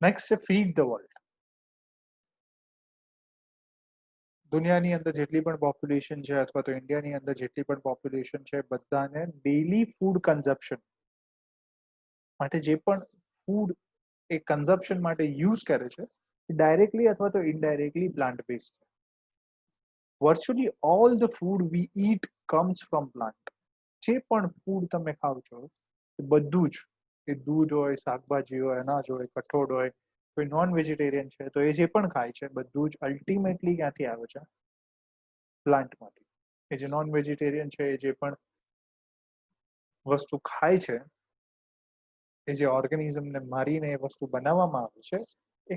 Next છે feed the world. દુનિયાની અંદર જેટલી પણ પોપ્યુલેશન છે અથવા તો ઇન્ડિયાની અંદર જેટલી પણ પોપ્યુલેશન છે બધાને ડેલી ફૂડ કન્ઝપ્શન માટે જે પણ ફૂડ એ કન્ઝપ્શન માટે યુઝ કરે છે ડાયરેક્ટલી અથવા તો ઇનડાયરેક્ટલી પ્લાન્ટ બેઝડ છે. Virtually all the food we eat comes from plant. જે પણ ફૂડ તમે ખાવ છો એ બધું જ, એ દૂધ હોય, શાકભાજી હોય, અનાજ હોય, કઠોળ હોય, કોઈ નોન વેજીટેરિયન છે તો એ જે પણ ખાય છે બધું જ અલ્ટિમેટલી ક્યાંથી આવે છે? પ્લાન્ટમાંથી. એ જે નોન વેજીટેરિયન છે એ જે પણ વસ્તુ ખાય છે, એ જે ઓર્ગેનિઝમને મારીને એ વસ્તુ બનાવવામાં આવે છે, એ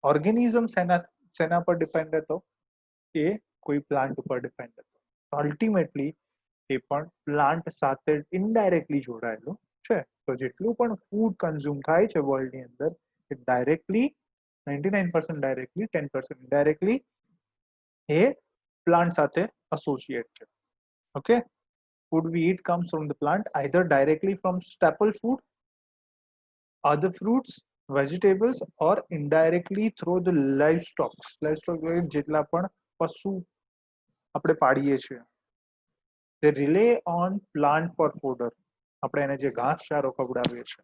ઓર્ગેનિઝમ શેના પર ડિપેન્ડ હતો? એ કોઈ પ્લાન્ટ ઉપર ડિપેન્ડ હતો. અલ્ટિમેટલી એ પણ પ્લાન્ટ સાથે ઇનડાયરેક્ટલી જોડાયેલું છે. તો જેટલું પણ ફૂડ કન્ઝ્યુમ થાય છે વર્લ્ડની અંદર એ ડાયરેક્ટલી 99% ડાયરેક્ટલી 10% ઇનડાયરેક્ટલી એ પ્લાન્ટ સાથે એસોસિએટ છે. Okay, food we eat comes from the plant either directly from staple food, other fruits, vegetables or indirectly through the livestock. Livestock જેટલા પણ પશુ આપણે પાડીએ છીએ they rely on plant for fodder. આપણે એને જે ઘાસચારો ખવડાવીએ છીએ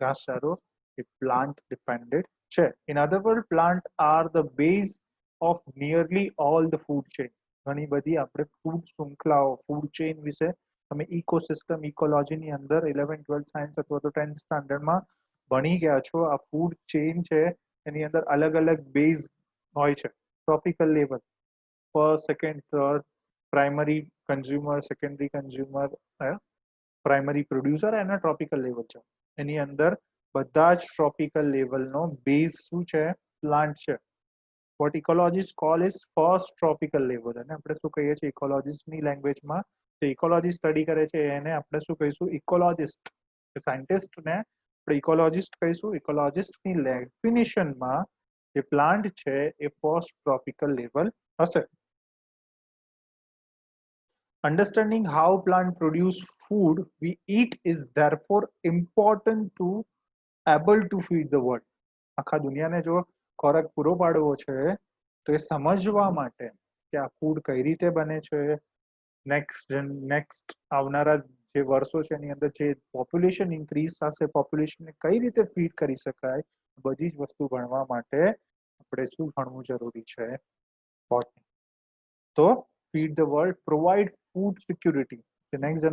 ઘાસચારો એ plant dependent છે. In other words, plant are the base of nearly all the food chain. ઘણી બધી આપણે ફૂડ શૃંખલાઓ ફૂડ ચેઇન વિશે તમે ઇકોસિસ્ટમ ઇકોલોજીની અંદર 11th 12th સાયન્સ અથવા તો 10th સ્ટાન્ડર્ડમાં ભણી ગયા છો. આ ફૂડ ચેઇન છે એની અંદર અલગ અલગ બેઝ હોય છે. Tropical level, first, second, third, primary consumer, secondary consumer, primary producer એના ટ્રોપિકલ લેવલ છે. એની અંદર બધા જ ટ્રોપિકલ લેવલનો બેઝ શું છે? પ્લાન્ટ છે. What ecologist call is first tropical level. અને આપણે શું કહીએ છીએ ઇકોલોજીસ્ટની લેંગ્વેજમાં? જે ઇકોલોજી સ્ટડી કરે છે એને આપણે શું કહીશું? ઇકોલોજીસ્ટ. સાયન્ટિસ્ટને આપણે ઇકોલોજીસ્ટ કહીશું. ઇકોલોજીસ્ટની ડેફિનિશનમાં જે પ્લાન્ટ છે એ ફર્સ્ટ ટ્રોપિકલ લેવલ હશે. Understanding how plant produce food we eat is therefore important to able to feed the world. આખા દુનિયાને જો ખોરાક પૂરો પાડવો છે તો એ સમજવા માટે કે આ ફૂડ કઈ રીતે બને છે, નેક્સ્ટ આવનારા જે વર્ષો છે એની અંદર જે પોપ્યુલેશન ઇન્ક્રીઝ થશે, પોપ્યુલેશનને કઈ રીતે ફીડ કરી શકાય, બધી જ વસ્તુ ભણવા માટે આપણે શું ભણવું જરૂરી છે? બોટની. તો feed the world provide food security. Next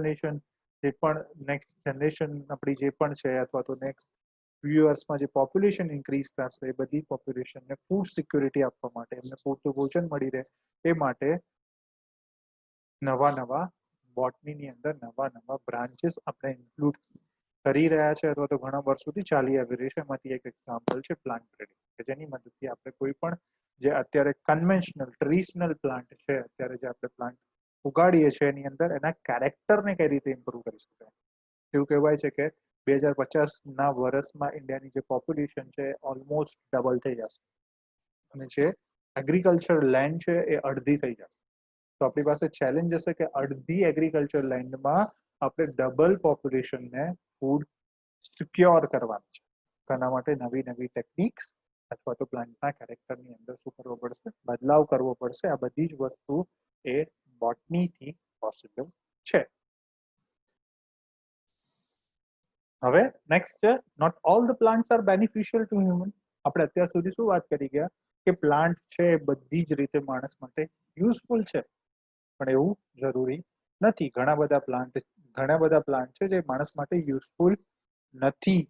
generation આપણી જે પણ છે અથવા તો નેક્સ્ટ ફ્યુ યર્સમાં જે પોપ્યુલેશન ઇન્ક્રીઝ થશે એ બધી પોપ્યુલેશનને ફૂડ સિક્યુરિટી આપવા માટે, એમને પૂરતું ભોજન મળી રહે એ માટે નવા બોટનીની અંદર નવા બ્રાન્ચીસ આપણે ઇન્ક્લુડ કરી રહ્યા છે અથવા તો ઘણા વર્ષોથી ચાલી આવી રહી છે. એમાંથી એક એક્ઝામ્પલ છે પ્લાન્ટ બ્રીડિંગ, કે જેની મદદથી આપણે કોઈ પણ જે અત્યારે કન્વેન્શનલ ટ્રેડિશનલ પ્લાન્ટ છે, અત્યારે જે આપણે પ્લાન્ટ ઉગાડીએ છીએ એની અંદર એના કેરેક્ટરને કઈ રીતે ઇમ્પ્રૂવ કરી શકાય. એવું કહેવાય છે કે 2050ના વર્ષમાં ઇન્ડિયાની જે પોપ્યુલેશન છે ઓલમોસ્ટ ડબલ થઈ જશે અને જે એગ્રીકલ્ચર લેન્ડ છે એ અડધી થઈ જશે. તો આપણી પાસે ચેલેન્જ હશે કે અડધી એગ્રીકલ્ચર લેન્ડમાં આપણે ડબલ પોપ્યુલેશનને ફૂડ સિક્યોર કરવાનું છે. તેના માટે નવી ટેકનિક્સ અથવા તો પ્લાન્ટના કેરેક્ટરની અંદર શું કરવો પડશે? બદલાવ કરવો પડશે. આ બધી જ વસ્તુ એ બોટનીથી પોસિબલ છે. હવે નેક્સ્ટ છે not all the plants are beneficial to human. આપણે અત્યાર સુધી શું વાત કરી ગયા કે પ્લાન્ટ છે બધી જ રીતે માણસ માટે યુઝફુલ છે, પણ એવું જરૂરી નથી. ઘણા બધા પ્લાન્ટ છે જે માણસ માટે યુઝફુલ નથી.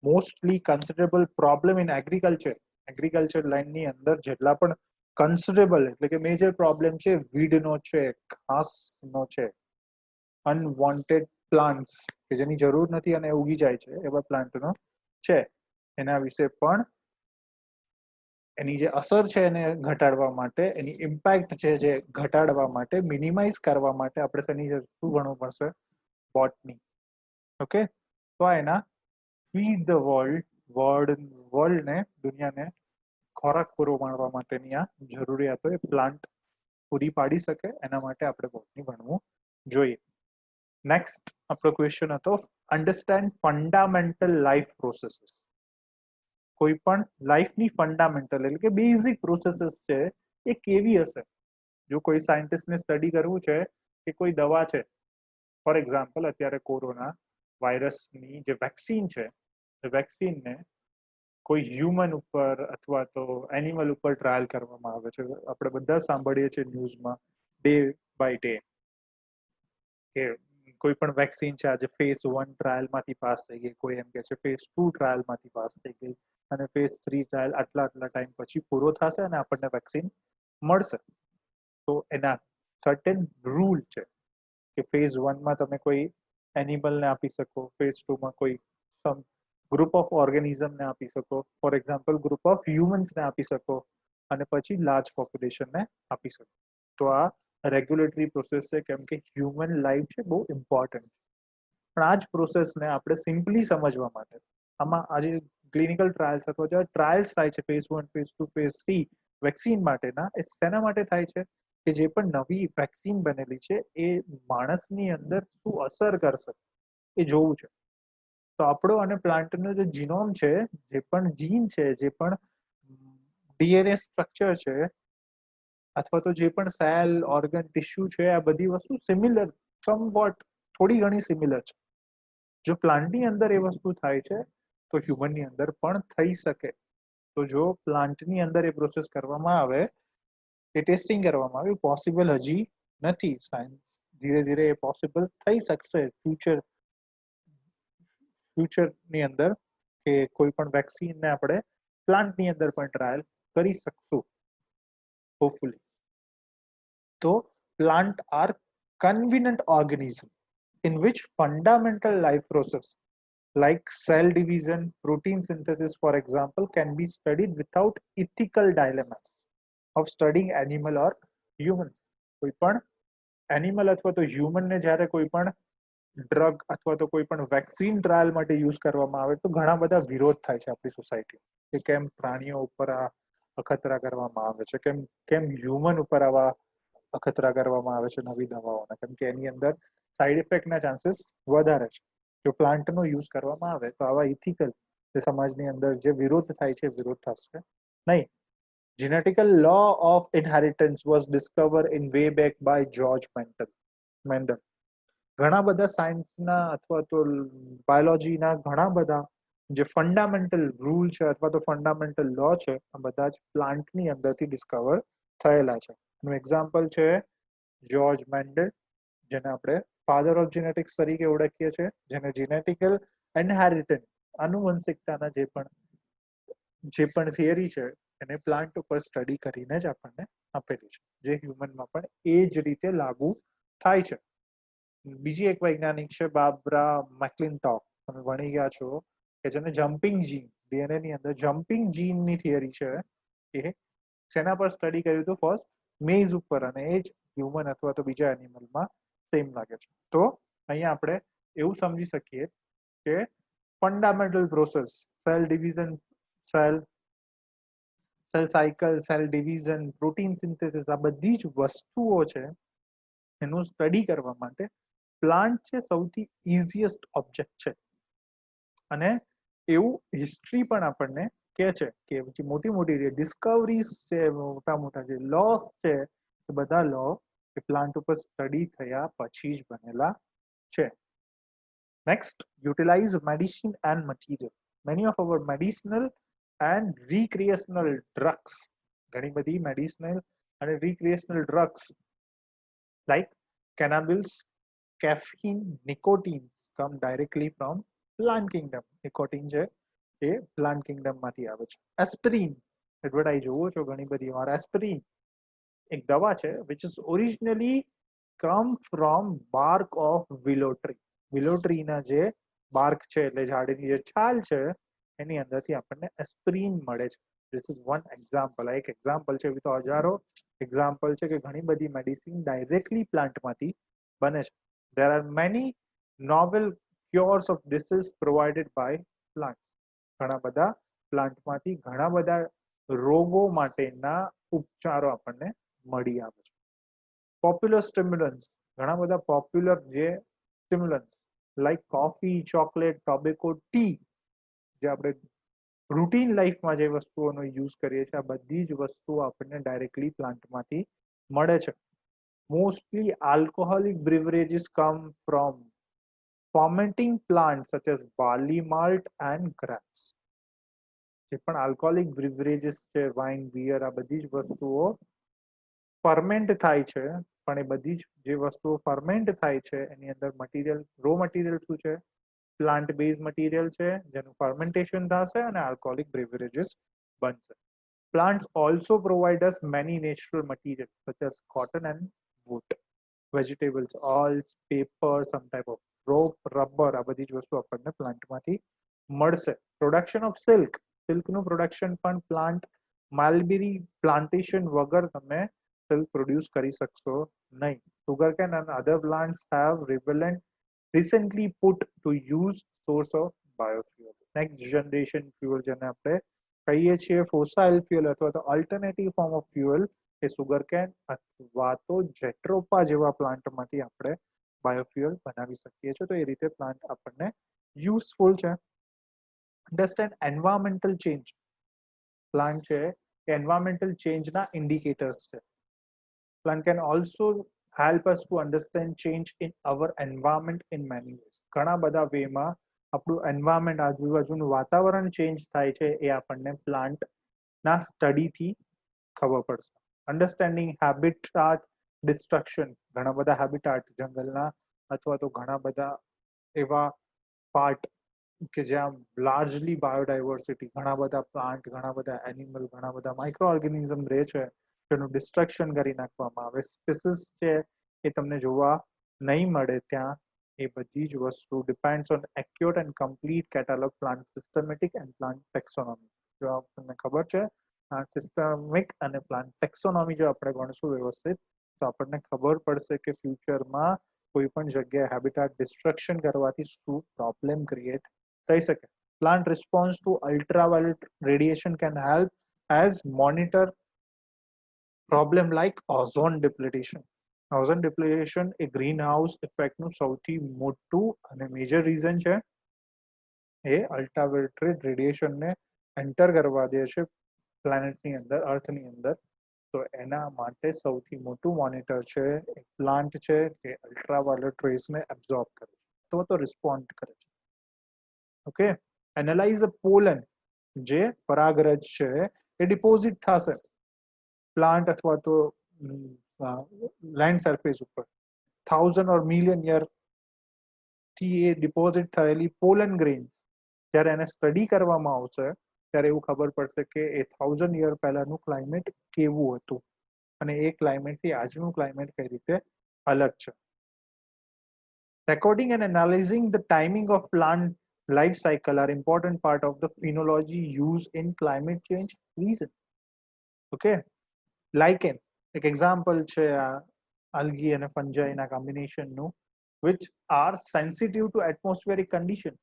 મોસ્ટલી કન્સિડરેબલ પ્રોબ્લેમ ઇન એગ્રીકલ્ચર લાઇનની અંદર જેટલા પણ કન્સિડરેબલ એટલે કે મેજર પ્રોબ્લેમ છે વીડનો છે, ઘાસનો છે, અનવોન્ટેડ પ્લાન્ટ્સ કે જેની જરૂર નથી અને ઉગી જાય છે એવા પ્લાન્ટનો છે. એના વિશે પણ એની જે અસર છે એને ઘટાડવા માટે, એની ઇમ્પેક્ટ છે જે ઘટાડવા માટે, મિનિમાઇઝ કરવા માટે આપણે શેની શું ભણવું પડશે? બોટની. ઓકે, તો એના ફીડ ધ વર્લ્ડને દુનિયાને ખોરાક પૂરો પાડવા માટેની આ જરૂરિયાતો એ પ્લાન્ટ પૂરી પાડી શકે એના માટે આપણે બોટની ભણવું જોઈએ. નેક્સ્ટ આપણો ક્વેશ્ચન હતો અન્ડરસ્ટેન્ડ ફંડામેન્ટલ લાઈફ પ્રોસેસીસ. કોઈ પણ લાઈફની ફંડામેન્ટલ એટલે કે બેઝિક પ્રોસેસીસ છે એ કેવી હશે. જો કોઈ સાયન્ટિસ્ટને સ્ટડી કરવું છે કે કોઈ દવા છે, ફોર એક્ઝામ્પલ અત્યારે કોરોના વાયરસની જે વેક્સિન છે, એ વેક્સિનને કોઈ હ્યુમન ઉપર અથવા તો એનિમલ ઉપર ટ્રાયલ કરવામાં આવે છે. આપણે બધા સાંભળીએ છીએ ન્યૂઝમાં ડે બાય ડે કે કોઈ પણ વેક્સિન છે આજે ફેઝ 1 ટ્રાયલમાંથી પાસ થઈ ગઈ, કોઈ એમ કે છે ફેઝ 2 ટ્રાયલમાંથી પાસ થઈ ગઈ અને ફેઝ 3 ટ્રાયલ આટલા ટાઈમ પછી પૂરો થશે અને આપણને વેક્સિન મળશે. તો એના સર્ટેન રૂલ છે કે ફેઝ 1માં તમે કોઈ એનિમલને આપી શકો, ફેઝ 2માં કોઈ ગ્રુપ ઓફ ઓર્ગેનિઝમને આપી શકો, ફોર એક્ઝામ્પલ ગ્રુપ ઓફ હ્યુમન્સને આપી શકો અને પછી લાર્જ પોપ્યુલેશનને આપી શકો. તો આ રેગ્યુલેટરી પ્રોસેસ છે, કેમ કે હ્યુમન લાઈફ છે બહુ ઇમ્પોર્ટન્ટ. પણ આ જ પ્રોસેસને આપણે સિમ્પલી સમજવા માટે આમાં આજે ક્લિનિકલ ટ્રાયલ્સ અથવા જે ટ્રાયલ્સ થાય છે ફેઝ 1, ફેઝ 2, ફેઝ 3 વેક્સિન માટેના, એ શેના માટે થાય છે કે જે પણ નવી વેક્સિન બનેલી છે એ માણસની અંદર શું અસર કરશે એ જોવું છે. તો આપણો અને પ્લાન્ટનો જે જીનોમ છે, જે પણ જીન છે, જે પણ ડીએનએ સ્ટ્રક્ચર છે અથવા તો જે પણ સેલ ઓર્ગન ટિશ્યુ છે, આ બધી વસ્તુ સિમિલર, સમવોટ થોડી ઘણી સિમિલર છે. જો પ્લાન્ટની અંદર એ વસ્તુ થાય છે તો હ્યુમનની અંદર પણ થઈ શકે. તો જો પ્લાન્ટની અંદર એ પ્રોસેસ કરવામાં આવે, એ ટેસ્ટિંગ કરવામાં આવે, પોસિબલ હજી નથી. સાયન્સ ધીરે ધીરે એ પોસિબલ થઈ શકશે ફ્યુચરની અંદર કે કોઈ પણ વેક્સિનને આપણે પ્લાન્ટની અંદર પણ ટ્રાયલ કરી શકશું હોપફુલી. તો plant are convenient organism in which fundamental life process like cell division, protein synthesis, for example, can be studied without ethical dilemmas of studying animal or humans. કોઈ પણ એનિમલ અથવા તો હ્યુમનને જ્યારે કોઈ પણ ડ્રગ અથવા તો કોઈ પણ વેક્સિન ટ્રાયલ માટે યુઝ કરવામાં આવે તો ઘણા બધા વિરોધ થાય છે આપણી સોસાયટી કે કેમ પ્રાણીઓ ઉપર આ અખતરા કરવામાં આવે છે, કેમ કેમ હ્યુમન ઉપર આવા અખતરા કરવામાં આવે છે નવી દવાઓના, કેમ કે એની અંદર સાઈડ ઇફેક્ટના ચાન્સીસ વધારે છે. જો પ્લાન્ટનો યુઝ કરવામાં આવે તો આવા ઇથિકલ જે સમાજની અંદર જે વિરોધ થાય છે વિરોધ થશે નહીં. Genetical law of inheritance was discovered in way back by George Mendel. ઘણા બધા સાયન્સના અથવા તો બાયોલોજીના ઘણા બધા જે ફંડામેન્ટલ રૂલ છે અથવા તો ફંડામેન્ટલ લો છે, આ બધા જ પ્લાન્ટની અંદરથી ડિસ્કવર થયેલા છે. એનું એક્ઝામ્પલ છે જ્યોર્જ મેન્ડલ, જેને આપણે ફાધર ઓફ જેનેટિક્સ તરીકે ઓળખીએ છીએ, જેને જેનેટિકલ ઇનહેરિટન્સ આનુવંશિકતાના જે પણ થિયરી છે એને પ્લાન્ટ ઉપર સ્ટડી કરીને જ આપણને આપેલી છે, જે હ્યુમનમાં પણ એ જ રીતે લાગુ થાય છે. બીજી એક વૈજ્ઞાનિક છે બાર્બરા મેકલિનટોક, તમે ભણી ગયા છો, કે જેને જમ્પિંગ જીન, ડીએનએ ની અંદર જમ્પિંગ જીનની થિયરી છે, એ શેના પર સ્ટડી કર્યું હતું? ફર્સ્ટ મેઝ ઉપર, અને એ જ હ્યુમન અથવા તો બીજા એનિમલમાં સેમ લાગે છે. તો અહીંયા આપણે એવું સમજી શકીએ કે fundamental process, cell division, cell cycle, cell division, protein synthesis, આ બધી જ વસ્તુઓ છે એનું સ્ટડી કરવા માટે પ્લાન્ટ છે સૌથી ઇઝીએસ્ટ ઓબ્જેક્ટ છે. અને એવું હિસ્ટ્રી પણ આપણને કે છે કે જે મોટી મોટી ડિસ્કવરીઝ છે, મોટા મોટા જે લોસ છે, એ બધા લો એ પ્લાન્ટ ઉપર સ્ટડી થયા પછી જ બનેલા છે. Next, utilize medicine and material. Many of our medicinal and recreational drugs, ઘણી બધી મેડિસિનલ અને recreational drugs like cannabis, caffeine, nicotine come directly from plant kingdom. Nicotine છે એ પ્લાન્ટ કિંગડમ માંથી આવે છે. એસ્પિરિન, એડવર્ટાઇઝ જોવો છો ઘણી બધી વાર, એસ્પિરિન એક દવા છે which is originally come from bark of willow tree. Willow ટ્રીના જે બાર્ક છે એટલે ઝાડની જે છાલ છે એની અંદરથી આપણને એસ્પિરિન મળે છે. This is one example. આ એક એક્ઝામ્પલ છે, એવી તો હજારો એક્ઝામ્પલ છે કે ઘણી બધી મેડિસિન ડાયરેક્ટલી પ્લાન્ટમાંથી બને છે. There are many novel cures of disease provided by plants. ઘણા બધા પ્લાન્ટમાંથી ઘણા બધા રોગો માટેના ઉપચારો આપણને મળી આવે છે. પોપ્યુલર સ્ટિમ્યુલન્ટ્સ, ઘણા બધા પોપ્યુલર જે stimulants like coffee, chocolate, tobacco, tea, જે આપણે રૂટીન લાઈફમાં જે વસ્તુઓનો યુઝ કરીએ છીએ આ બધી જ વસ્તુઓ આપણને ડાયરેક્ટલી પ્લાન્ટમાંથી મળે છે. Mostly alcoholic beverages come from fermenting plants such as barley malt and grapes. જે પણ આલ્કોહોલિક બ્રિવરેજીસ છે, વાઇન, બિયર, આ બધી જ વસ્તુઓ ફર્મેન્ટ થાય છે. પણ એ બધી જ જે વસ્તુઓ ફર્મેન્ટ થાય છે એની અંદર મટીરિયલ, રો મટીરિયલ શું છે? પ્લાન્ટ બેઝ મટીરિયલ છે જેનું ફર્મેન્ટેશન થશે અને આલ્કોહોલિક બ્રિવરેજીસ બનશે. Plants also provide us many natural materials such as cotton and wood, vegetables, oils, paper, some type of rope, rubber, આ બધી જ વસ્તુ આપણને પ્લાન્ટમાંથી મળશે. પ્રોડક્શન ઓફ સિલ્કનું પ્રોડક્શન પણ પ્લાન્ટ, માલબેરી પ્લાન્ટેશન વગર તમે સિલ્ક પ્રોડ્યુસ કરી શકશો નહીં. Sugarcane and other plants have recently put to use source of biofuel. Next generation fuel જેને આપણે કહીએ છીએ ફોસાઇલ ફ્યુઅલ અથવા તો alternative form of fuel, A sugarcane અથવા તો જેટ્રોપા જેવા પ્લાન્ટમાંથી આપણે બાયોફ્યુઅલ બનાવી શકીએ છીએ. તો એ રીતે પ્લાન્ટ આપણને યુઝફુલ છે. Understand environmental change. પ્લાન્ટ છે એ એન્વાયરમેન્ટલ ચેન્જના ઇન્ડિકેટર્સ છે. Plant can also help us to understand change in our environment in many ways. ઘણા બધા વેમાં આપણું એન્વાયરમેન્ટ, આજુબાજુનું વાતાવરણ ચેન્જ થાય છે એ આપણને પ્લાન્ટના સ્ટડીથી ખબર પડશે. Understanding habitat destruction. ઘણા બધા હેબિટાટ જંગલના અથવા તો ઘણા બધા એવા પાર્ટ કે જ્યાં લાર્જલી બાયોડાયવર્સિટી, ઘણા બધા પ્લાન્ટ, ઘણા બધા એનિમલ, ઘણા બધા માઇક્રો ઓર્ગેનિઝમ રહે છે, તેનું ડિસ્ટ્રક્શન કરી નાખવામાં આવે. સ્પીસીસ છે એ તમને જોવા નહીં મળે ત્યાં. એ બધી જ વસ્તુ depends on accurate and complete catalogue plant systematic and plant taxonomy. જો આપણને ખબર છે સિસ્ટમિક અને પ્લાન્ટ ટેક્સોનોમી જો આપણે ગણશું વ્યવસ્થિત, તો આપણને ખબર પડશે કે ફ્યુચરમાં કોઈ પણ જગ્યાએ હેબિટાટ ડિસ્ટ્રક્શન કરવાથી શું પ્રોબ્લેમ ક્રિએટ થઈ શકે. Plant response to ultraviolet radiation can help as monitor problem like ozone depletion. Ozone depletion એ ગ્રીન હાઉસ ઇફેક્ટનું સૌથી મોટું અને મેજર રીઝન છે. એ અલ્ટ્રાવાયોલેટ રેડિયેશનને એન્ટર કરવા દે છે પ્લેનેટની અંદર, અર્થની અંદર. તો એના માટે સૌથી મોટું મોનિટર છે એ પ્લાન્ટ છે, કે અલ્ટ્રાવાયોલેટ રેઝને એબ્ઝોર્બ કરે છે અથવા તો રિસ્પોન્ડ કરે છે. ઓકે, એનાલાઇઝ પોલન, જે પરાગરજ છે એ ડિપોઝિટ થશે પ્લાન્ટ અથવા તો લેન્ડ સરફેસ ઉપર. 1000 ઓર મિલિયન યર થી એ ડિપોઝિટ થયેલી પોલન ગ્રેન્સ જ્યારે એને સ્ટડી કરવામાં આવશે ત્યારે એવું ખબર પડશે કે એ 1000 યર પહેલાનું ક્લાઇમેટ કેવું હતું અને એ ક્લાઇમેટથી આજનું ક્લાઇમેટ કઈ રીતે અલગ છે. Recording and analyzing the timing of plant life cycle are important part of the phenology used in climate change reason. Okay, lichen એક એક્ઝામ્પલ છે આ algae અને fungi ના combinationનું, which are sensitive to atmospheric condition,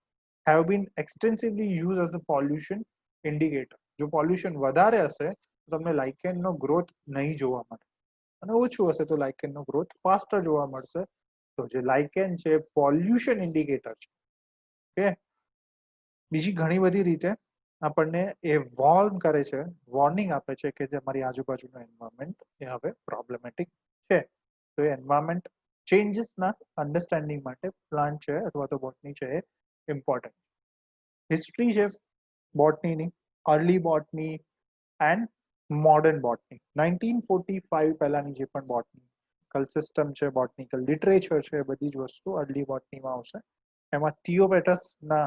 have been extensively used as a pollution indicator. જો pollution વધારે હશે તો તમને લાઇકેનનો ગ્રોથ નહીં જોવા મળે અને ઓછું હશે તો લાઇકેનનો ગ્રોથ ફાસ્ટર જોવા મળશે. તો જે લાઇકેન છે પોલ્યુશન ઇન્ડિકેટર છે. ઓકે, બીજી ઘણી બધી રીતે આપણને એ વોર્ન કરે છે, વોર્નિંગ આપે છે કે જે અમારી આજુબાજુનું એન્વાયરમેન્ટ એ હવે પ્રોબ્લેમેટિક છે. તો એ એન્વાયરમેન્ટ ચેન્જીસના અન્ડરસ્ટેન્ડિંગ માટે પ્લાન્ટ છે અથવા તો બોટની છે એ ઇમ્પોર્ટન્ટ. હિસ્ટ્રી છે બોટનીની, અર્લી બોટની એન્ડ મોડર્ન બોટની. 1945 પહેલાની જે પણ બોટનિકલ સિસ્ટમ છે, બોટનિકલ લિટરેચર છે, બધી જ વસ્તુ અર્લી બોટનીમાં આવશે. એમાં થિયોપેટસના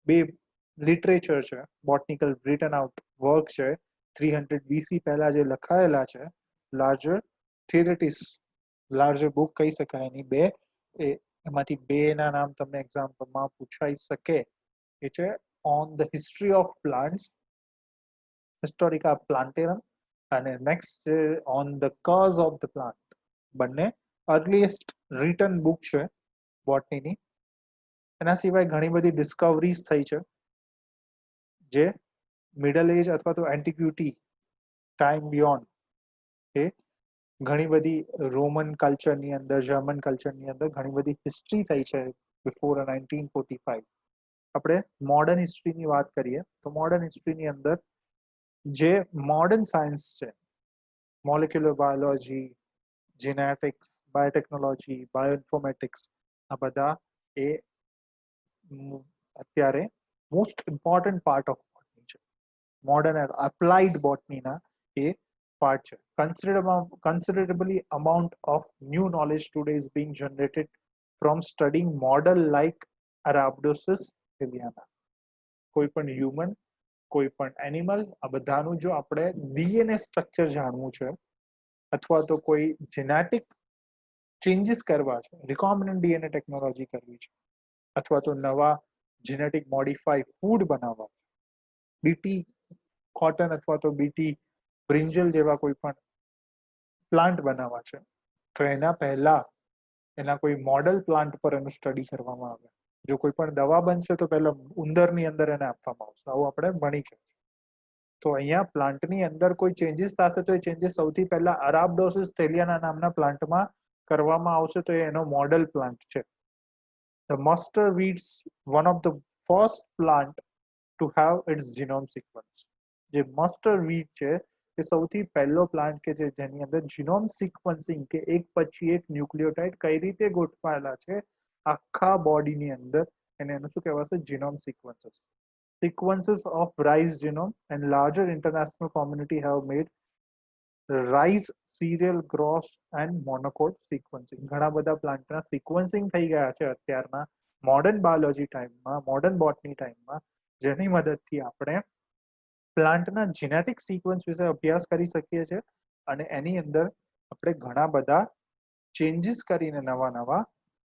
2 લિટરેચર છે, બોટનિકલ રિટન આઉટ વર્ક છે 300 BC પહેલા જે લખાયેલા છે, લાર્જર થિયરિટીસ, લાર્જર બુક કહી શકાય એની 2, એમાંથી 2 ના નામ તમને એક્ઝામ્પલમાં પૂછાઈ શકે. એ છે on the history of plants, Historia Plantarum, અને નેક્સ્ટ છે on the cause of the plant. બંને અર્લીએસ્ટ રિટન બુક છે બોટનીની. એના સિવાય ઘણી બધી ડિસ્કવરીઝ થઈ છે જે મિડલ એજ અથવા તો એન્ટિક્વિટી ટાઈમ બિયોન્ડ, એ ઘણી બધી રોમન કલ્ચરની અંદર, જર્મન કલ્ચરની અંદર ઘણી બધી હિસ્ટ્રી થઈ છે બિફોર 1945. આપણે મોડર્ન હિસ્ટ્રીની વાત કરીએ તો મોડર્ન હિસ્ટ્રીની અંદર જે મોડર્ન સાયન્સ છે, મોલેક્યુલર બાયોલોજી, જીનેટિક્સ, બાયોટેકનોલોજી, બાયોઇન્ફોર્મેટિક્સ, આ બધા એ અત્યારે મોસ્ટ ઇમ્પોર્ટન્ટ પાર્ટ ઓફ બોટની છે. મોડર્ન અપ્લાઇડ બોટનીના એ પાર્ટ છે. Considerably amount of new knowledge today is being generated from studying model like Arabidopsis thaliana. કોઈ પણ હ્યુમન, કોઈ પણ એનિમલ, આ બધાનું જો આપણે ડીએનએ સ્ટ્રક્ચર જાણવું છે અથવા તો કોઈ જેનેટિક ચેન્જીસ કરવા છે, રિકોમ્બિનન્ટ ડીએનએ ટેકનોલોજી કરવી છે, અથવા તો નવા જેનેટિક મોડિફાઈ ફૂડ બનાવવા, બીટી કોટન અથવા તો બીટી બ્રિંજલ જેવા કોઈ પણ પ્લાન્ટ બનાવવા છે, તો એના પહેલા એના કોઈ મોડલ પ્લાન્ટ પર એનું સ્ટડી કરવામાં આવે. જો કોઈ પણ દવા બનશે તો પહેલા ઉંદરની અંદર એને આપવામાં આવશે. આવું આપણે ભણી છે. તો અહીંયા પ્લાન્ટની અંદર કોઈ ચેન્જીસ થશે તો એ ચેન્જીસ સૌથી પહેલા અરાબડોસિસ થેલિયાના નામના પ્લાન્ટમાં કરવામાં આવશે. તો એ એનો મોડલ પ્લાન્ટ છે. The mustard weeds one of the first plant to have its genome sequence. જે મસ્ટર્ડ વીડ છે એ સૌથી પહેલો પ્લાન્ટ કે જેની અંદર જીનોમ સિક્વન્સિંગ કે એક પછી એક ન્યુક્લિયોટાઇડ કઈ રીતે ગોઠવાયેલા છે આખા બોડીની અંદર, એને એનું શું કહેવાશે? Genome sequences. Sequences of rice genome and larger international community have made rice cereal gross and monocot sequencing. ઘણા બધા પ્લાન્ટના સિક્વન્સિંગ થઈ ગયા છે અત્યારના મોડર્ન બાયોલોજી ટાઈમમાં, મોડર્ન બોટની ટાઈમમાં, જેની મદદથી આપણે પ્લાન્ટના જેનેટિક સિક્વન્સ વિશે અભ્યાસ કરી શકીએ છીએ અને એની અંદર આપણે ઘણા બધા ચેન્જીસ કરીને નવા નવા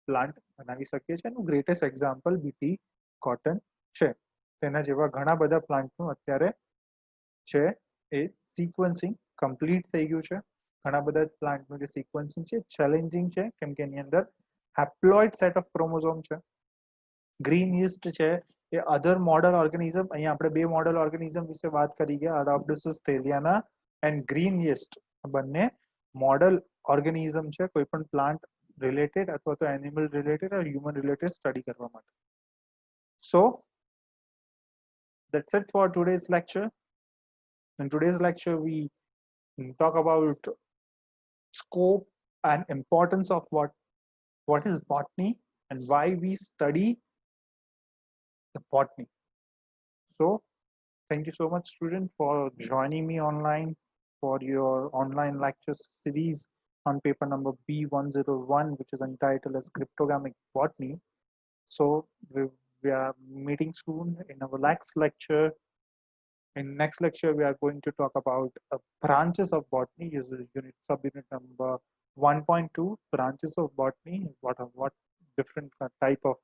પ્લાન્ટ બનાવી શકીએ છીએ. એનું ગ્રેટેસ્ટ એક્ઝામ્પલ બીટી કોટન છે. તેના જેવા ઘણા બધા પ્લાન્ટનું અત્યારે છે એ સિક્વન્સિંગ કમ્પ્લીટ થઈ ગયું છે. ઘણા બધા પ્લાન્ટનું જે સિક્વન્સિંગ છે ચેલેન્જિંગ છે, કેમ કે એની અંદર હેપ્લોઇડ સેટ ઓફ ક્રોમોઝોમ છે. ગ્રીન યીસ્ટ છે એ અધર મોડલ ઓર્ગેનિઝમ, અહીંયા આપણે બે મોડલ ઓર્ગેનિઝમ વિશે વાત કરી ગયા, અરાબડોસિસ થેલિયાના એન્ડ ગ્રીન યીસ્ટ. બંને મોડલ ઓર્ગેનિઝમ છે કોઈ પણ પ્લાન્ટ રિલેટેડ અથવા તો animal related or human related study કરવા માટે. So that's it for today's lecture. In today's lecture we talk about scope and importance of what is botany and why we study the botany. So thank you so much, student, for joining me online for your online lecture series on paper number B101, which is entitled as Cryptogamic Botany. So we are meeting soon in our next lecture. In next lecture, we are going to talk about branches of botany. This is subunit number 1.2, branches of botany. What different type of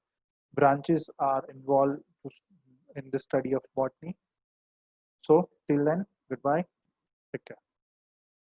branches are involved in the study of botany. So till then, goodbye. Take care.